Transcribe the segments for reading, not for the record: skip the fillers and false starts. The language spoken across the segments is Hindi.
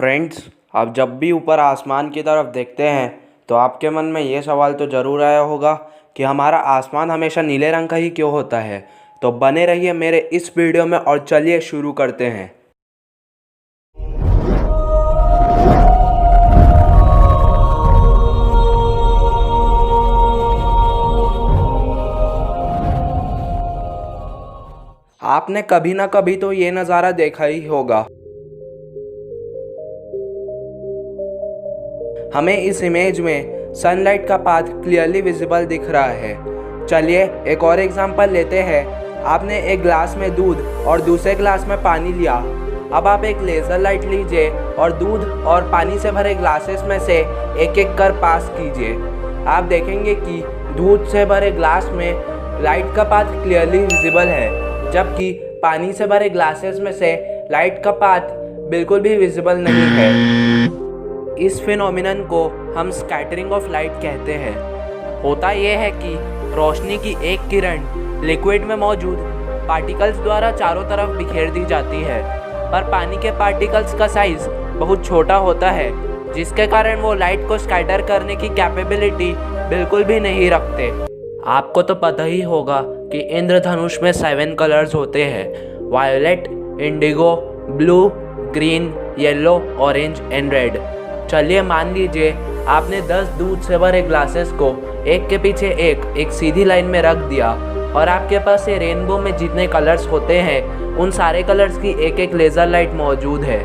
फ्रेंड्स, आप जब भी ऊपर आसमान की तरफ देखते हैं तो आपके मन में ये सवाल तो ज़रूर आया होगा कि हमारा आसमान हमेशा नीले रंग का ही क्यों होता है। तो बने रहिए मेरे इस वीडियो में और चलिए शुरू करते हैं। आपने कभी ना कभी तो ये नज़ारा देखा ही होगा। हमें इस इमेज में सनलाइट का पाथ क्लियरली विजिबल दिख रहा है। चलिए एक और एग्जांपल लेते हैं। आपने एक ग्लास में दूध और दूसरे ग्लास में पानी लिया। अब आप एक लेज़र लाइट लीजिए और दूध और पानी से भरे ग्लासेस में से एक एक कर पास कीजिए। आप देखेंगे कि दूध से भरे ग्लास में लाइट का पाथ क्लियरली विजिबल है, जबकि पानी से भरे ग्लासेस में से लाइट का पाथ बिल्कुल भी विजिबल नहीं है। इस फिनोमिनन को हम स्कैटरिंग ऑफ लाइट कहते हैं। होता यह है कि रोशनी की एक किरण लिक्विड में मौजूद पार्टिकल्स द्वारा चारों तरफ बिखेर दी जाती है, पर पानी के पार्टिकल्स का साइज बहुत छोटा होता है, जिसके कारण वो लाइट को स्कैटर करने की कैपेबिलिटी बिल्कुल भी नहीं रखते। आपको तो पता ही होगा कि इंद्रधनुष में 7 कलर्स होते हैं: violet, Indigo, blue, green, yellow, orange and red. चलिए मान लीजिए आपने 10 दूध से भरे ग्लासेस को एक के पीछे एक सीधी लाइन में रख दिया और आपके पास ये रेनबो में जितने कलर्स होते हैं उन सारे कलर्स की एक एक लेज़र लाइट मौजूद है।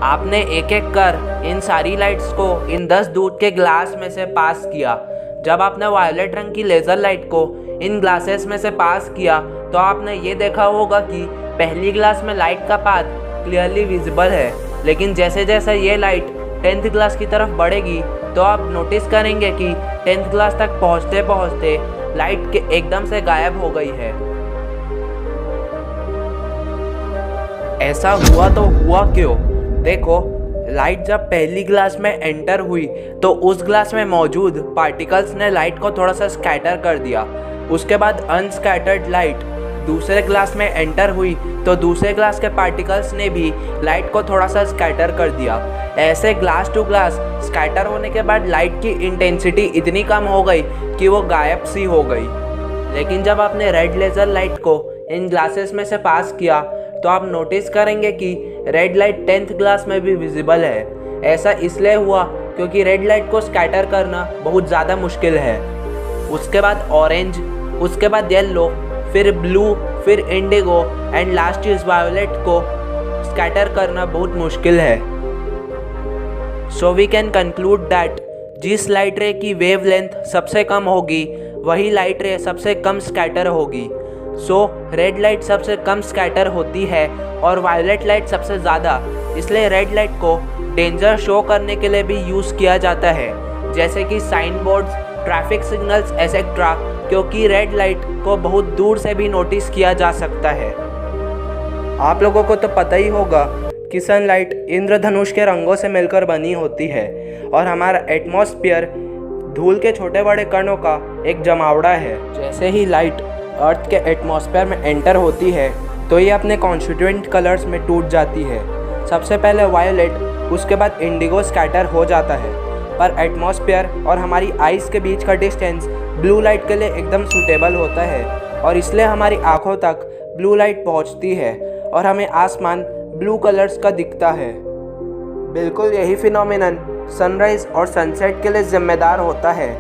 आपने एक एक कर इन सारी लाइट्स को इन 10 दूध के ग्लास में से पास किया। जब आपने वायलेट रंग की लेज़र लाइट को इन ग्लासेस में से पास किया तो आपने ये देखा होगा कि पहली ग्लास में लाइट का पाथ क्लियरली विजिबल है, लेकिन जैसे जैसे ये लाइट 10th क्लास की तरफ बढ़ेगी तो आप नोटिस करेंगे कि 10th क्लास तक पहुंचते पहुंचते लाइट के एकदम से गायब हो गई है। ऐसा हुआ तो हुआ क्यों? देखो, लाइट जब पहली ग्लास में एंटर हुई तो उस ग्लास में मौजूद पार्टिकल्स ने लाइट को थोड़ा सा स्कैटर कर दिया। उसके बाद अनस्कैटर्ड लाइट दूसरे ग्लास में एंटर हुई तो दूसरे ग्लास के पार्टिकल्स ने भी लाइट को थोड़ा सा स्कैटर कर दिया। ऐसे ग्लास टू ग्लास स्कैटर होने के बाद लाइट की इंटेंसिटी इतनी कम हो गई कि वो गायब सी हो गई। लेकिन जब आपने रेड लेज़र लाइट को इन ग्लासेस में से पास किया तो आप नोटिस करेंगे कि रेड लाइट 10th ग्लास में भी विजिबल है। ऐसा इसलिए हुआ क्योंकि रेड लाइट को स्कैटर करना बहुत ज़्यादा मुश्किल है। उसके बाद ऑरेंज, उसके बाद येलो, फिर ब्लू, फिर indigo and last is violet को स्कैटर करना बहुत मुश्किल है। So we can conclude that जिस लाइट रे की वेवलेंथ सबसे कम होगी वही लाइट रे सबसे कम स्कैटर होगी। सो रेड लाइट सबसे कम स्कैटर होती है और वायलेट लाइट सबसे ज़्यादा। इसलिए रेड लाइट को डेंजर शो करने के लिए भी यूज़ किया जाता है, जैसे कि sign boards, traffic signals etcetera, क्योंकि रेड लाइट को बहुत दूर से भी नोटिस किया जा सकता है। आप लोगों को तो पता ही होगा कि सनलाइट इंद्रधनुष के रंगों से मिलकर बनी होती है और हमारा एटमॉस्फेयर धूल के छोटे बड़े कणों का एक जमावड़ा है। जैसे ही लाइट अर्थ के एटमॉस्फेयर में एंटर होती है तो ये अपने कॉन्स्टिट्यूएंट कलर्स में टूट जाती है। सबसे पहले वायोलेट, उसके बाद इंडिगो स्कैटर हो जाता है, पर एटमॉस्फेयर और हमारी आइज़ के बीच का डिस्टेंस ब्लू लाइट के लिए एकदम सूटेबल होता है और इसलिए हमारी आँखों तक ब्लू लाइट पहुँचती है और हमें आसमान ब्लू कलर्स का दिखता है। बिल्कुल यही फिनोमिनन सनराइज़ और सनसेट के लिए जिम्मेदार होता है।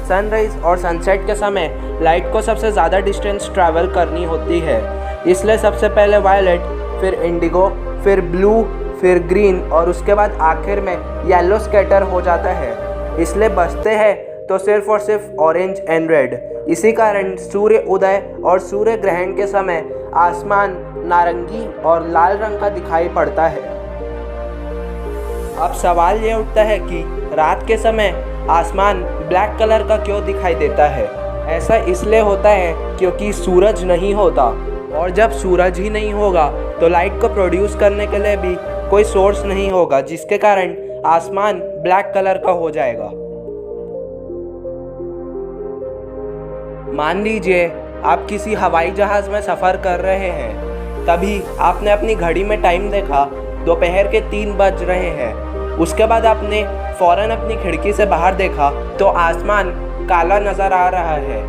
सनराइज़ और सनसेट के समय लाइट को सबसे ज़्यादा डिस्टेंस ट्रैवल करनी होती है, इसलिए सबसे पहले वायलेट, फिर इंडिगो, फिर ब्लू, फिर ग्रीन और उसके बाद आखिर में येलो स्कैटर हो जाता है। इसलिए बचते हैं तो सिर्फ और सिर्फ ऑरेंज एंड रेड। इसी कारण सूर्य उदय और सूर्य ग्रहण के समय आसमान नारंगी और लाल रंग का दिखाई पड़ता है। अब सवाल ये उठता है कि रात के समय आसमान ब्लैक कलर का क्यों दिखाई देता है? ऐसा इसलिए होता है क्योंकि सूरज नहीं होता, और जब सूरज ही नहीं होगा तो लाइट को प्रोड्यूस करने के लिए भी कोई सोर्स नहीं होगा, जिसके कारण आसमान ब्लैक कलर का हो जाएगा। मान लीजिए आप किसी हवाई जहाज़ में सफ़र कर रहे हैं, तभी आपने अपनी घड़ी में टाइम देखा दोपहर के 3 बज रहे हैं। उसके बाद आपने फ़ौरन अपनी खिड़की से बाहर देखा तो आसमान काला नज़र आ रहा है।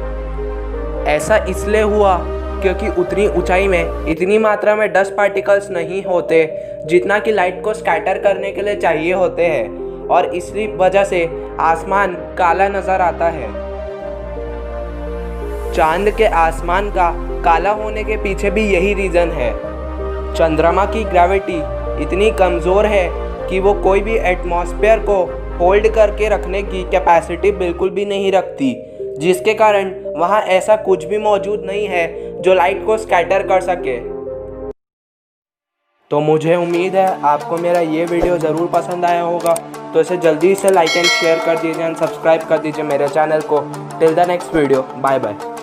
ऐसा इसलिए हुआ क्योंकि उतनी ऊंचाई में इतनी मात्रा में डस्ट पार्टिकल्स नहीं होते जितना कि लाइट को स्कैटर करने के लिए चाहिए होते हैं, और इसी वजह से आसमान काला नज़र आता है। चांद के आसमान का काला होने के पीछे भी यही रीज़न है। चंद्रमा की ग्रेविटी इतनी कमज़ोर है कि वो कोई भी एटमॉस्फेयर को होल्ड करके रखने की कैपेसिटी बिल्कुल भी नहीं रखती, जिसके कारण वहाँ ऐसा कुछ भी मौजूद नहीं है जो लाइट को स्कैटर कर सके। तो मुझे उम्मीद है आपको मेरा ये वीडियो ज़रूर पसंद आया होगा, तो इसे जल्दी से लाइक एंड शेयर कर दीजिए एंड सब्सक्राइब कर दीजिए मेरे चैनल को। Till the next video, bye bye.